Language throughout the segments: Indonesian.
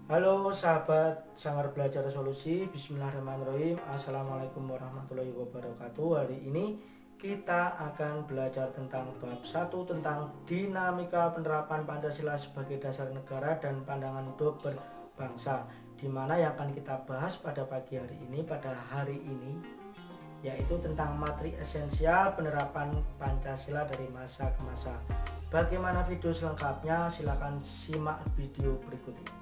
Halo sahabat Sanggar Belajar Solusi, Bismillahirrahmanirrahim. Assalamualaikum warahmatullahi wabarakatuh. Hari ini kita akan belajar tentang bab 1 tentang dinamika penerapan Pancasila sebagai dasar negara dan pandangan hidup berbangsa, di mana yang akan kita bahas pada pagi hari ini yaitu tentang materi esensial penerapan Pancasila dari masa ke masa. Bagaimana video selengkapnya? Silakan simak video berikut ini.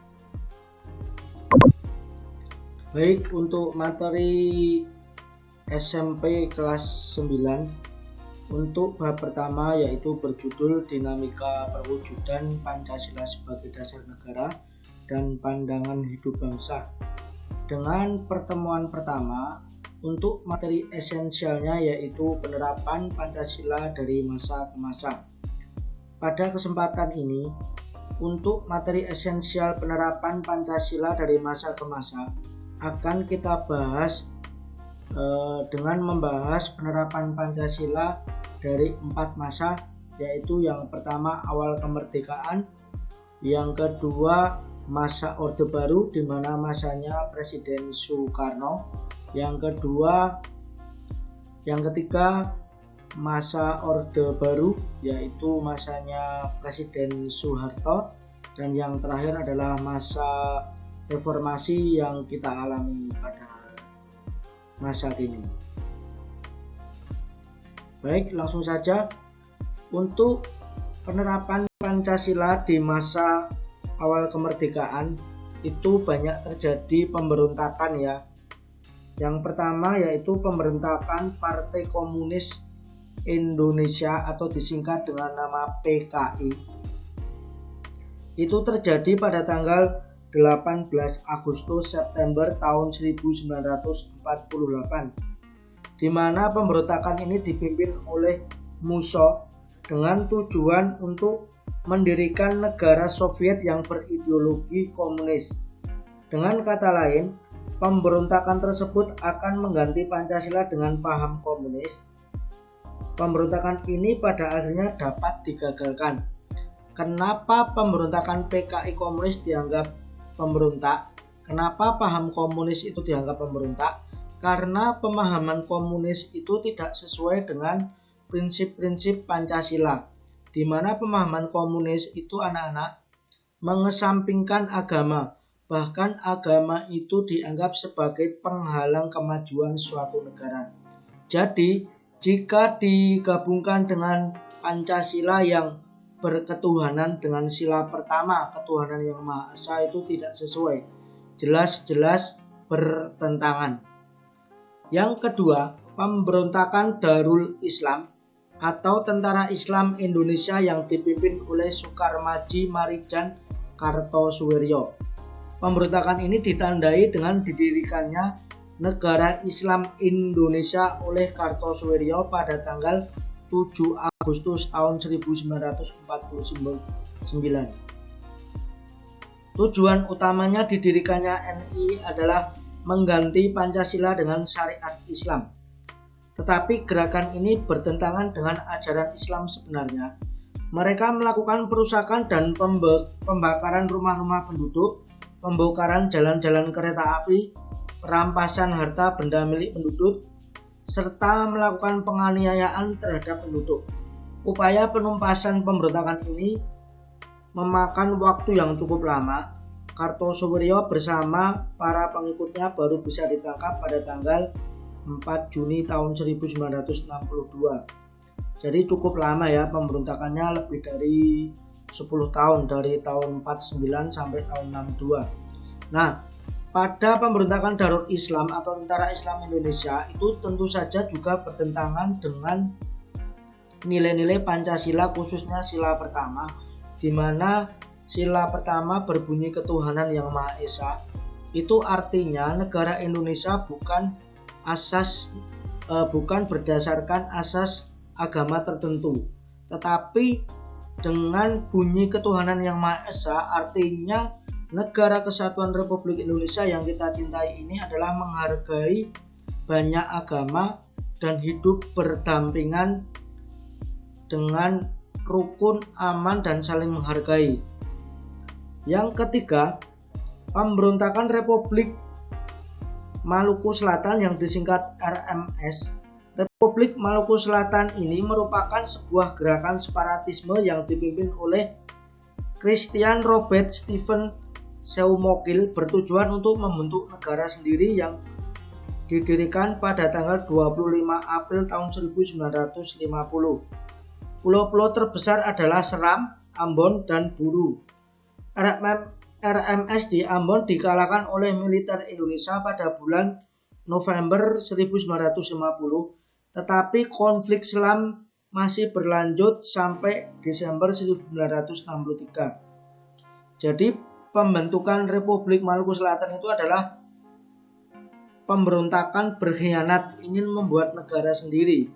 Baik, untuk materi SMP kelas 9 untuk bab pertama yaitu berjudul Dinamika Perwujudan Pancasila sebagai Dasar Negara dan Pandangan Hidup Bangsa. Dengan pertemuan pertama, untuk materi esensialnya yaitu penerapan Pancasila dari masa ke masa. Pada kesempatan ini, untuk materi esensial penerapan Pancasila dari masa ke masa akan kita bahas dengan membahas penerapan Pancasila dari 4 masa, yaitu yang pertama awal kemerdekaan, yang kedua masa Orde Baru di mana masanya Presiden Soekarno, yang ketiga masa Orde Baru yaitu masanya Presiden Soeharto, dan yang terakhir adalah masa reformasi yang kita alami pada masa kini. Baik, langsung saja. Untuk penerapan Pancasila di masa awal kemerdekaan itu banyak terjadi pemberontakan ya. Yang pertama yaitu pemberontakan Partai Komunis Indonesia atau disingkat dengan nama PKI. Itu terjadi pada tanggal 18 Agustus September tahun 1948, di mana pemberontakan ini dipimpin oleh Musso dengan tujuan untuk mendirikan negara Soviet yang berideologi komunis. Dengan kata lain, pemberontakan tersebut akan mengganti Pancasila dengan paham komunis. Pemberontakan ini pada akhirnya dapat digagalkan. Kenapa pemberontakan PKI komunis dianggap pemberontak? Kenapa paham komunis itu dianggap pemberontak? Karena pemahaman komunis itu tidak sesuai dengan prinsip-prinsip Pancasila, di mana pemahaman komunis itu anak-anak mengesampingkan agama, bahkan agama itu dianggap sebagai penghalang kemajuan suatu negara. Jadi, jika digabungkan dengan Pancasila yang berketuhanan dengan sila pertama, ketuhanan yang Maha Esa, itu tidak sesuai, jelas-jelas bertentangan. Yang kedua, pemberontakan Darul Islam atau Tentara Islam Indonesia yang dipimpin oleh Sukarmaji Marijan Kartosuwiryo. Pemberontakan ini ditandai dengan didirikannya Negara Islam Indonesia oleh Kartosuwiryo pada tanggal 7 Agustus tahun 1949. Tujuan utamanya didirikannya NI adalah mengganti Pancasila dengan syariat Islam. Tetapi gerakan ini bertentangan dengan ajaran Islam sebenarnya. Mereka melakukan perusakan dan pembakaran rumah-rumah penduduk, pembongkaran jalan-jalan kereta api, perampasan harta benda milik penduduk, serta melakukan penganiayaan terhadap penduduk. Upaya penumpasan pemberontakan ini memakan waktu yang cukup lama. Kartosuwiryo bersama para pengikutnya baru bisa ditangkap pada tanggal 4 Juni tahun 1962. Jadi cukup lama ya, pemberontakannya lebih dari 10 tahun, dari tahun 49 sampai tahun 62. Nah, pada pemberontakan Darul Islam atau Tentara Islam Indonesia itu tentu saja juga bertentangan dengan nilai-nilai Pancasila, khususnya sila pertama, di mana sila pertama berbunyi ketuhanan yang Maha Esa. Itu artinya negara Indonesia bukan berdasarkan asas agama tertentu, tetapi dengan bunyi ketuhanan yang Maha Esa artinya Negara Kesatuan Republik Indonesia yang kita cintai ini adalah menghargai banyak agama dan hidup berdampingan dengan rukun, aman, dan saling menghargai. Yang ketiga, Pemberontakan Republik Maluku Selatan yang disingkat RMS. Republik Maluku Selatan ini merupakan sebuah gerakan separatisme yang dipimpin oleh Christian Robert Stephen Seumokil bertujuan untuk membentuk negara sendiri yang didirikan pada tanggal 25 April tahun 1950. Pulau-pulau terbesar adalah Seram, Ambon, dan Buru. RMS di Ambon dikalahkan oleh militer Indonesia pada bulan November 1950, tetapi konflik Selam masih berlanjut sampai Desember 1963. Jadi pembentukan Republik Maluku Selatan itu adalah pemberontakan berkhianat, ingin membuat negara sendiri.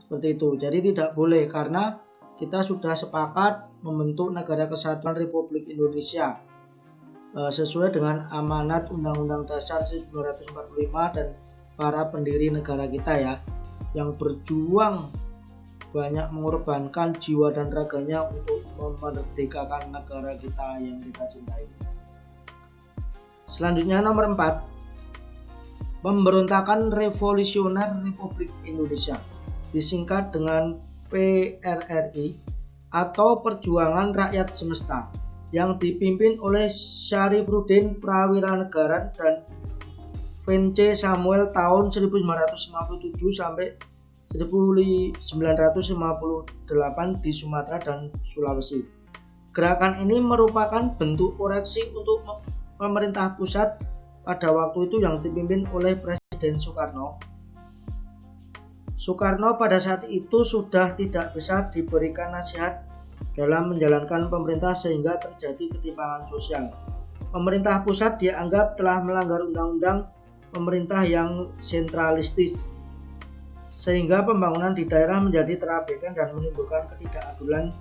Seperti itu. Jadi tidak boleh, karena kita sudah sepakat membentuk Negara Kesatuan Republik Indonesia sesuai dengan amanat Undang-Undang Dasar 1945 dan para pendiri negara kita ya, yang berjuang banyak mengorbankan jiwa dan raganya untuk memerdekakan negara kita yang kita cintai. Selanjutnya nomor 4, Pemberontakan Revolusioner Republik Indonesia, disingkat dengan PRRI atau Perjuangan Rakyat Semesta, yang dipimpin oleh Syarifudin Prawiranegara dan Vence Samuel tahun 1957 sampai 1958 di Sumatera dan Sulawesi. Gerakan ini merupakan bentuk koreksi untuk pemerintah pusat pada waktu itu yang dipimpin oleh Presiden Soekarno. Soekarno pada saat itu sudah tidak bisa diberikan nasihat dalam menjalankan pemerintah sehingga terjadi ketimpangan sosial. Pemerintah pusat dianggap telah melanggar undang-undang pemerintah yang sentralistis, sehingga pembangunan di daerah menjadi terabaikan dan menimbulkan ketidakadilan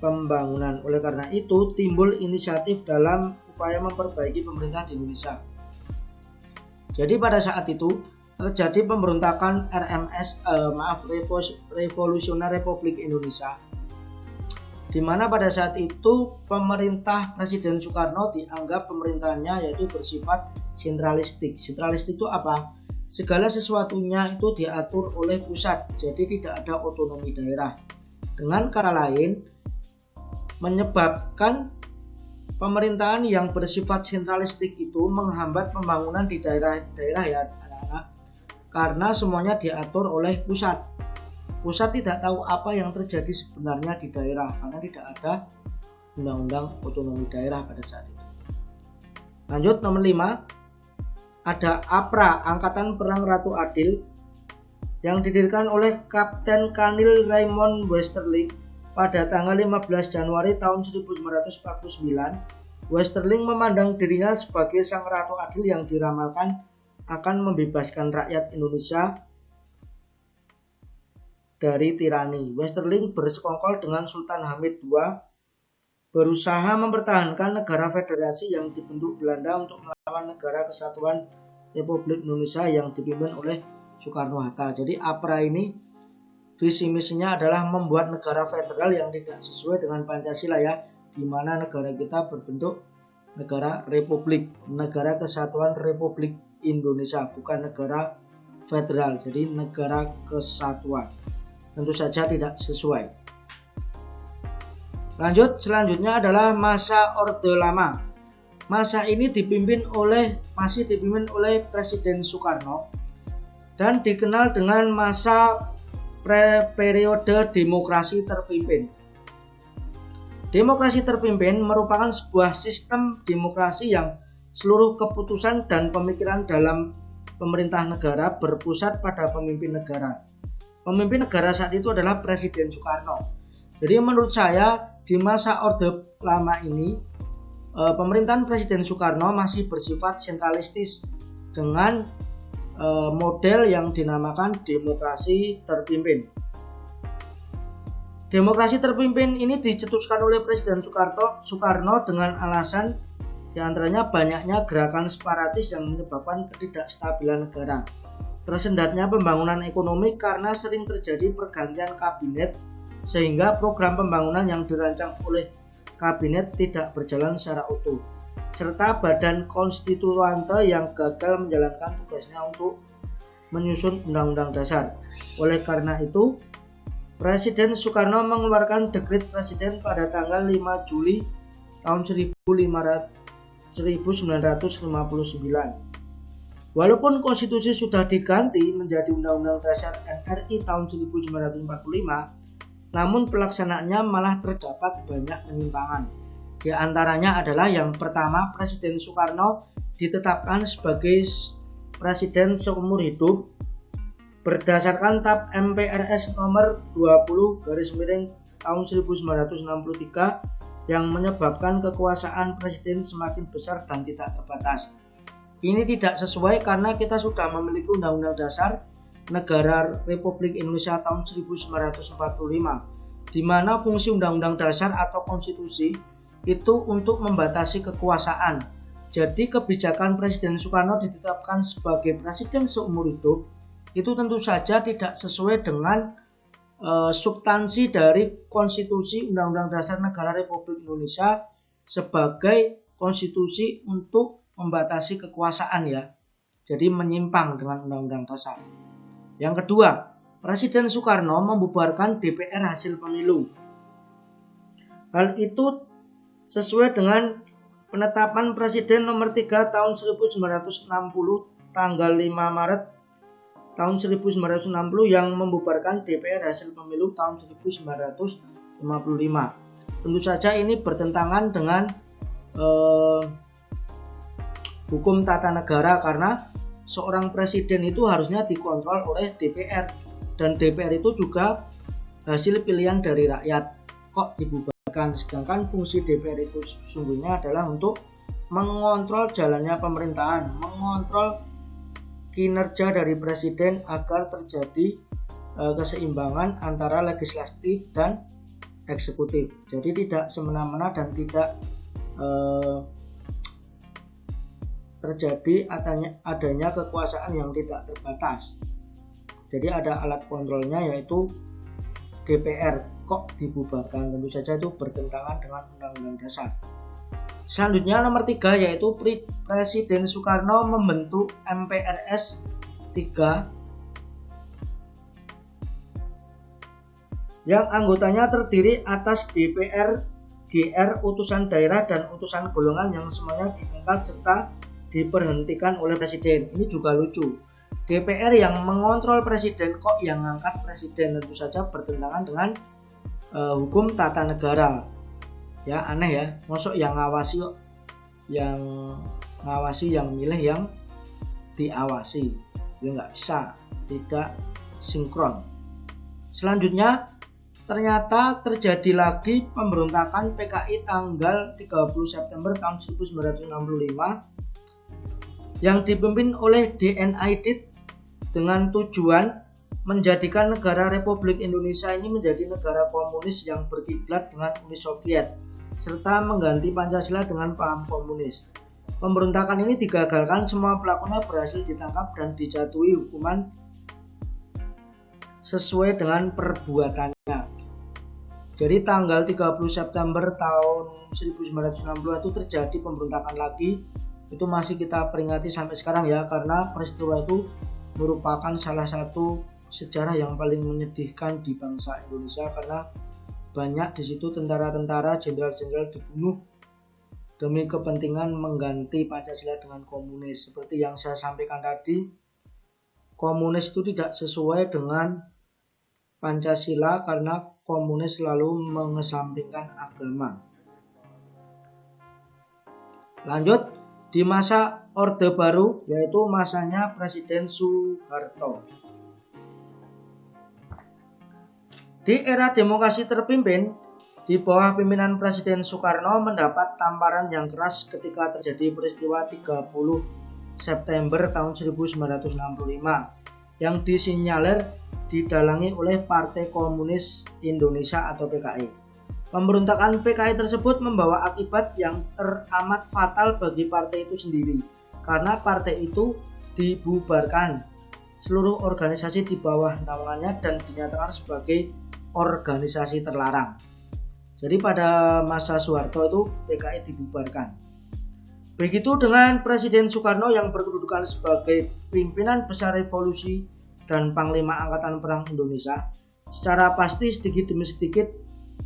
pembangunan. Oleh karena itu, timbul inisiatif dalam upaya memperbaiki pemerintah di Indonesia. Jadi pada saat itu terjadi pemberontakan Revolusioner Republik Indonesia, di mana pada saat itu pemerintah Presiden Soekarno dianggap pemerintahannya yaitu bersifat sentralistik. Sentralistik itu apa? Segala sesuatunya itu diatur oleh pusat, jadi tidak ada otonomi daerah. Dengan kata lain, menyebabkan pemerintahan yang bersifat sentralistik itu menghambat pembangunan di daerah-daerah ya anak-anak, karena semuanya diatur oleh pusat. Pusat tidak tahu apa yang terjadi sebenarnya di daerah karena tidak ada undang-undang otonomi daerah pada saat itu. Lanjut nomor 5. Ada APRA, Angkatan Perang Ratu Adil, yang didirikan oleh Kapten Kanil Raymond Westerling pada tanggal 15 Januari tahun 1949. Westerling memandang dirinya sebagai sang Ratu Adil yang diramalkan akan membebaskan rakyat Indonesia dari tirani. Westerling bersekongkol dengan Sultan Hamid II, berusaha mempertahankan negara federasi yang dibentuk Belanda untuk melawan Negara Kesatuan Republik Indonesia yang dipimpin oleh Soekarno-Hatta. Jadi APRA ini visi misinya adalah membuat negara federal yang tidak sesuai dengan Pancasila ya, di mana negara kita berbentuk negara republik, Negara Kesatuan Republik Indonesia, bukan negara federal, jadi negara kesatuan. Tentu saja tidak sesuai. Lanjut, selanjutnya adalah masa Orde Lama. Masa ini masih dipimpin oleh Presiden Soekarno dan dikenal dengan masa periode demokrasi terpimpin. Demokrasi terpimpin merupakan sebuah sistem demokrasi yang seluruh keputusan dan pemikiran dalam pemerintah negara berpusat pada pemimpin negara. Pemimpin negara saat itu adalah Presiden Soekarno. Jadi menurut saya di masa Orde Lama ini pemerintahan Presiden Soekarno masih bersifat sentralistis dengan model yang dinamakan demokrasi terpimpin. Demokrasi terpimpin ini dicetuskan oleh Presiden Soekarno dengan alasan diantaranya banyaknya gerakan separatis yang menyebabkan ketidakstabilan negara, tersendatnya pembangunan ekonomi karena sering terjadi pergantian kabinet, sehingga program pembangunan yang dirancang oleh kabinet tidak berjalan secara utuh, serta badan konstituante yang gagal menjalankan tugasnya untuk menyusun Undang-Undang Dasar. Oleh karena itu, Presiden Soekarno mengeluarkan dekret presiden pada tanggal 5 Juli tahun 1959. Walaupun konstitusi sudah diganti menjadi Undang-Undang Dasar NRI tahun 1945, namun pelaksanaannya malah terdapat banyak penyimpangan. Di antaranya adalah yang pertama, Presiden Soekarno ditetapkan sebagai presiden seumur hidup berdasarkan TAP MPRS nomor 20 tahun 1963 yang menyebabkan kekuasaan presiden semakin besar dan tidak terbatas. Ini tidak sesuai karena kita sudah memiliki Undang-Undang Dasar Negara Republik Indonesia tahun 1945, di mana fungsi Undang-Undang Dasar atau konstitusi itu untuk membatasi kekuasaan. Jadi kebijakan Presiden Soekarno ditetapkan sebagai presiden seumur hidup itu tentu saja tidak sesuai dengan substansi dari konstitusi Undang-Undang Dasar Negara Republik Indonesia sebagai konstitusi untuk membatasi kekuasaan ya. Jadi menyimpang dengan Undang-Undang Dasar. Yang kedua, Presiden Soekarno membubarkan DPR hasil pemilu. Hal itu sesuai dengan penetapan Presiden nomor 3 tahun 1960 tanggal 5 Maret tahun 1960 yang membubarkan DPR hasil pemilu tahun 1955. Tentu saja ini bertentangan dengan hukum tata negara karena seorang presiden itu harusnya dikontrol oleh DPR dan DPR itu juga hasil pilihan dari rakyat. Kok dibubarkan? Sedangkan fungsi DPR itu sesungguhnya adalah untuk mengontrol jalannya pemerintahan, mengontrol kinerja dari presiden agar terjadi keseimbangan antara legislatif dan eksekutif. Jadi tidak semena-mena dan tidak terjadi adanya kekuasaan yang tidak terbatas. Jadi ada alat kontrolnya yaitu DPR. Kok dibubarkan? Tentu saja itu bertentangan dengan Undang-Undang Dasar. Selanjutnya nomor 3 yaitu Presiden Soekarno membentuk MPRS 3 yang anggotanya terdiri atas DPR, GR, utusan daerah dan utusan golongan yang semuanya diangkat serta diberhentikan oleh presiden. Ini juga lucu. DPR yang mengontrol presiden kok yang ngangkat presiden, tentu saja bertentangan dengan hukum tata negara. Ya aneh ya, masuk yang ngawasi yang milih yang diawasi. Ya nggak bisa, tidak sinkron. Selanjutnya ternyata terjadi lagi pemberontakan PKI tanggal 30 September tahun 1965 yang dipimpin oleh DN Aidit dengan tujuan menjadikan negara Republik Indonesia ini menjadi negara komunis yang berkiblat dengan Uni Soviet serta mengganti Pancasila dengan paham komunis. Pemberontakan ini digagalkan, semua pelakunya berhasil ditangkap dan dijatuhi hukuman sesuai dengan perbuatannya. Jadi tanggal 30 September tahun 1960 itu terjadi pemberontakan lagi. Itu masih kita peringati sampai sekarang ya, karena peristiwa itu merupakan salah satu sejarah yang paling menyedihkan di bangsa Indonesia karena banyak di situ tentara-tentara, jenderal-jenderal dibunuh demi kepentingan mengganti Pancasila dengan komunis. Seperti yang saya sampaikan tadi, komunis itu tidak sesuai dengan Pancasila karena komunis selalu mengesampingkan agama. Lanjut. Di masa Orde Baru, yaitu masanya Presiden Soeharto. Di era demokrasi terpimpin, di bawah pimpinan Presiden Soekarno mendapat tamparan yang keras ketika terjadi peristiwa 30 September tahun 1965 yang disinyalir didalangi oleh Partai Komunis Indonesia atau PKI. Pemberontakan PKI tersebut membawa akibat yang teramat fatal bagi partai itu sendiri karena partai itu dibubarkan, seluruh organisasi di bawah naungannya dan dinyatakan sebagai organisasi terlarang. Jadi pada masa Soeharto itu PKI dibubarkan. Begitu dengan Presiden Soekarno yang berkedudukan sebagai pimpinan besar revolusi dan Panglima Angkatan Perang Indonesia. Secara pasti sedikit demi sedikit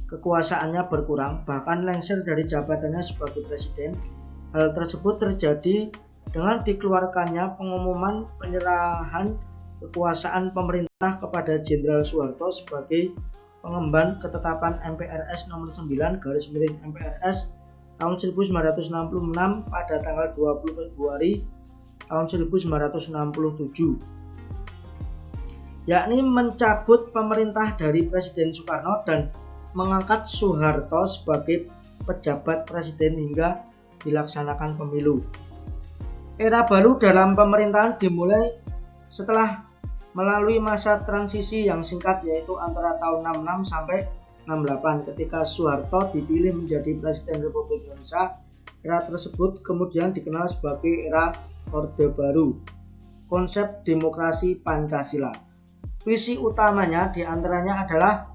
kekuasaannya berkurang, bahkan lengser dari jabatannya sebagai presiden. Hal tersebut terjadi dengan dikeluarkannya pengumuman penyerahan kekuasaan pemerintah kepada Jenderal Soeharto sebagai pengemban ketetapan MPRS nomor 9/MPRS tahun 1966 pada tanggal 20 Februari tahun 1967, yakni mencabut pemerintah dari Presiden Soekarno dan mengangkat Soeharto sebagai pejabat presiden hingga dilaksanakan pemilu. Era baru dalam pemerintahan dimulai setelah melalui masa transisi yang singkat, yaitu antara tahun 66 sampai 68 ketika Soeharto dipilih menjadi Presiden Republik Indonesia. Era tersebut kemudian dikenal sebagai era Orde Baru. Konsep demokrasi Pancasila. Visi utamanya diantaranya adalah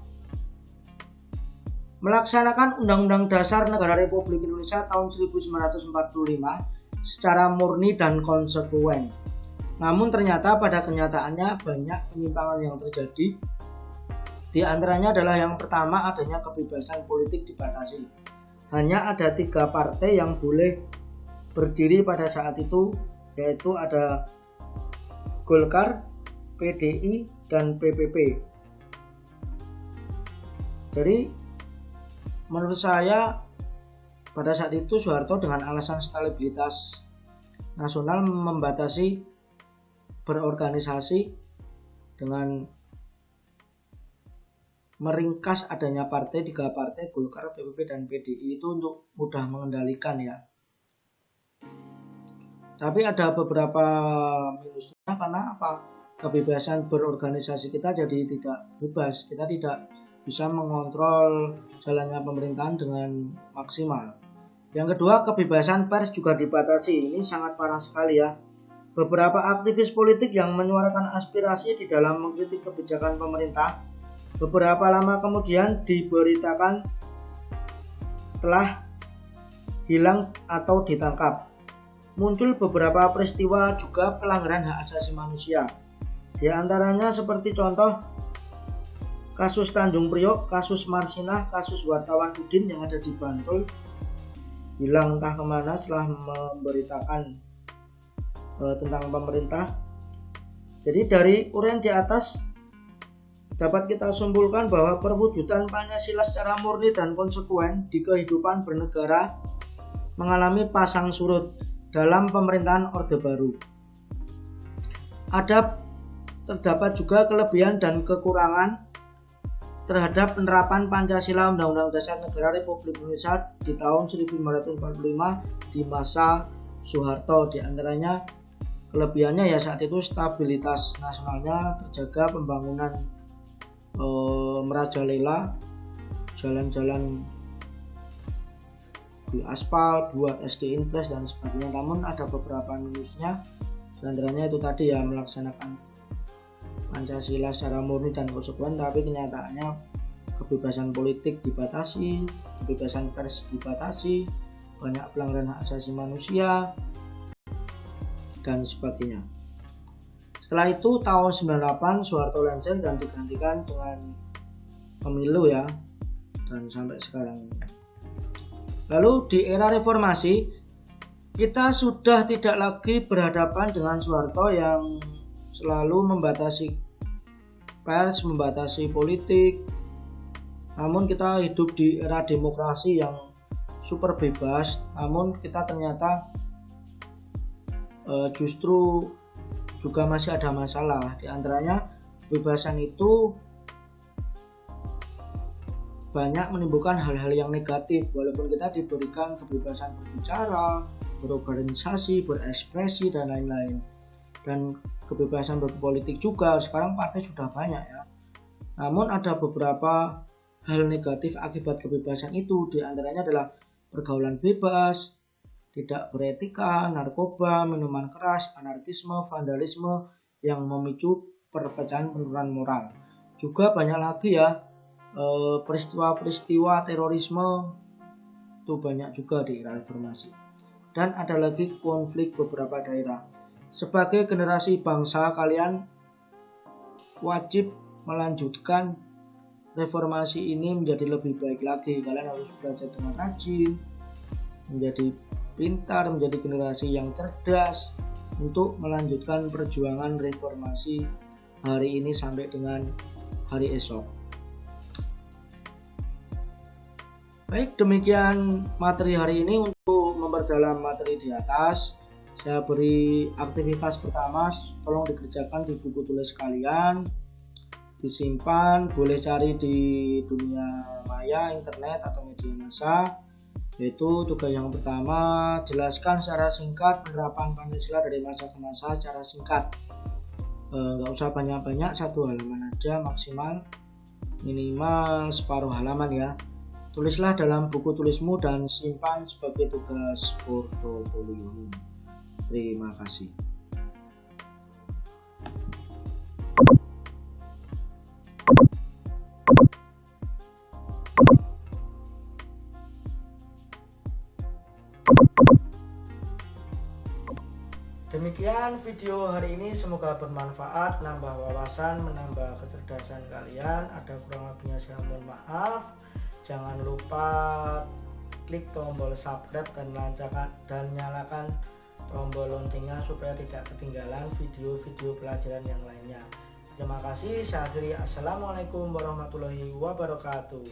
melaksanakan Undang-Undang Dasar Negara Republik Indonesia tahun 1945 secara murni dan konsekuen. Namun ternyata pada kenyataannya banyak penyimpangan yang terjadi. Di antaranya adalah yang pertama, adanya kebebasan politik dibatasi. Hanya ada 3 partai yang boleh berdiri pada saat itu, yaitu ada Golkar, PDI, dan PPP. Jadi menurut saya pada saat itu Soeharto dengan alasan stabilitas nasional membatasi berorganisasi dengan meringkas adanya partai, 3 partai Golkar, PPP, dan PDI itu untuk mudah mengendalikan ya. Tapi ada beberapa minusnya karena apa? Kebebasan berorganisasi kita jadi tidak bebas, kita tidak bisa mengontrol jalannya pemerintahan dengan maksimal. Yang kedua, kebebasan pers juga dibatasi. Ini sangat parah sekali ya. Beberapa aktivis politik yang menyuarakan aspirasi di dalam mengkritik kebijakan pemerintah beberapa lama kemudian diberitakan telah hilang atau ditangkap. Muncul beberapa peristiwa juga pelanggaran hak asasi manusia. Di antaranya seperti contoh kasus Tanjung Priok, kasus Marsinah, kasus wartawan Udin yang ada di Bantul hilang entah kemana setelah memberitakan tentang pemerintah. Jadi dari uraian di atas dapat kita simpulkan bahwa perwujudan Pancasila secara murni dan konsekuen di kehidupan bernegara mengalami pasang surut dalam pemerintahan Orde Baru. Terdapat juga kelebihan dan kekurangan terhadap penerapan Pancasila Undang-Undang Dasar Negara Republik Indonesia di tahun 1945 di masa Soeharto. Di antaranya kelebihannya ya saat itu stabilitas nasionalnya terjaga, pembangunan merajalela, jalan-jalan di aspal, buat SD Impres dan sebagainya. Namun ada beberapa minusnya, di antaranya itu tadi ya, melaksanakan Pancasila secara murni dan konsekuen, tapi kenyataannya kebebasan politik dibatasi, kebebasan pers dibatasi, banyak pelanggaran hak asasi manusia dan sebagainya. Setelah itu tahun 98 Soeharto lengser dan digantikan dengan pemilu ya, dan sampai sekarang. Lalu di era reformasi kita sudah tidak lagi berhadapan dengan Soeharto yang selalu membatasi pers, membatasi politik. Namun kita hidup di era demokrasi yang super bebas, namun kita ternyata justru juga masih ada masalah. Di antaranya kebebasan itu banyak menimbulkan hal-hal yang negatif, walaupun kita diberikan kebebasan berbicara, berorganisasi, berekspresi dan lain-lain, dan kebebasan berpolitik juga. Sekarang partai sudah banyak ya, namun ada beberapa hal negatif akibat kebebasan itu. Di antaranya adalah pergaulan bebas, tidak beretika, narkoba, minuman keras, anarkisme, vandalisme yang memicu perpecahan, penurunan moral. Juga banyak lagi ya peristiwa-peristiwa terorisme, itu banyak juga di era reformasi. dan ada lagi konflik beberapa daerah. Sebagai generasi bangsa, kalian wajib melanjutkan reformasi ini menjadi lebih baik lagi. Kalian harus belajar dengan rajin, menjadi pintar, menjadi generasi yang cerdas untuk melanjutkan perjuangan reformasi hari ini sampai dengan hari esok. Baik, demikian materi hari ini. Untuk memperdalam materi di atas, saya beri aktivitas pertama, tolong dikerjakan di buku tulis kalian, disimpan, boleh cari di dunia maya, internet atau media massa. Yaitu tugas yang pertama, jelaskan secara singkat penerapan Pancasila dari masa ke masa secara singkat. Nggak usah banyak-banyak, 1 halaman aja maksimal, minimal separuh halaman ya. Tulislah dalam buku tulismu dan simpan sebagai tugas portofolio. Terima kasih. Demikian video hari ini, semoga bermanfaat, nambah wawasan, menambah kecerdasan kalian. Ada kurang lebihnya saya mohon maaf. Jangan lupa klik tombol subscribe dan nyalakan tombol loncengnya supaya tidak ketinggalan video-video pelajaran yang lainnya. Terima kasih. Saya akhiri. Assalamualaikum warahmatullahi wabarakatuh.